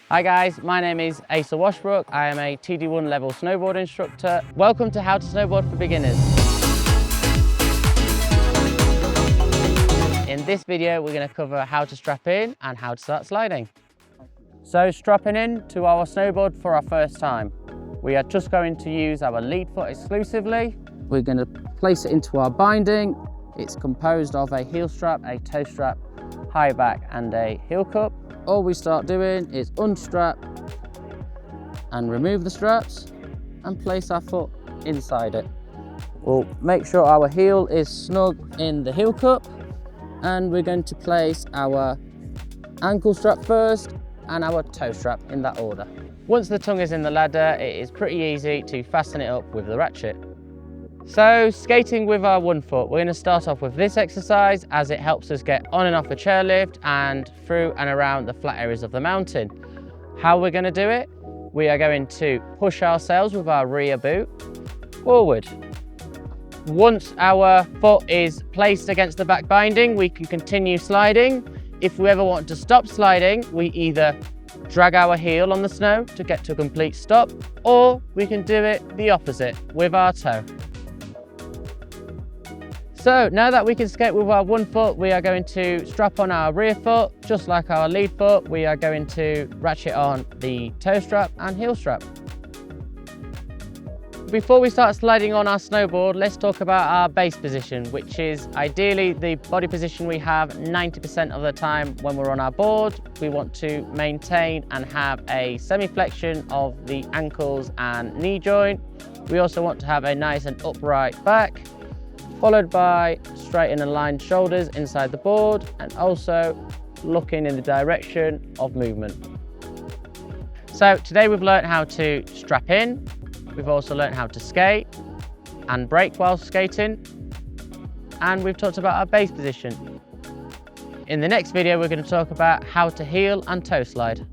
Hi guys, my name is Asa Washbrook. I am a TD1 level snowboard instructor. Welcome to How to Snowboard for Beginners. In this video, we're going to cover how to strap in and how to start sliding. So strapping in to our snowboard for our first time. We are just going to use our lead foot exclusively. We're going to place it into our binding. It's composed of a heel strap, a toe strap, high back and a heel cup. All we start doing is unstrap and remove the straps and place our foot inside it. We'll make sure our heel is snug in the heel cup, and we're going to place our ankle strap first and our toe strap in that order. Once the tongue is in the ladder, it is pretty easy to fasten it up with the ratchet. So skating with our one foot, we're going to start off with this exercise as it helps us get on and off the chairlift and through and around the flat areas of the mountain. How we're going to do it? We are going to push ourselves with our rear boot forward. Once our foot is placed against the back binding, we can continue sliding. If we ever want to stop sliding, we either drag our heel on the snow to get to a complete stop, or we can do it the opposite with our toe. So now that we can skate with our one foot, we are going to strap on our rear foot. Just like our lead foot, we are going to ratchet on the toe strap and heel strap. Before we start sliding on our snowboard, let's talk about our base position, which is ideally the body position we have 90% of the time when we're on our board. We want to maintain and have a semi-flexion of the ankles and knee joint. We also want to have a nice and upright back, followed by straight and aligned shoulders inside the board, and also looking in the direction of movement. So today we've learned how to strap in. We've also learned how to skate and brake while skating, and we've talked about our base position. In the next video, we're going to talk about how to heel and toe slide.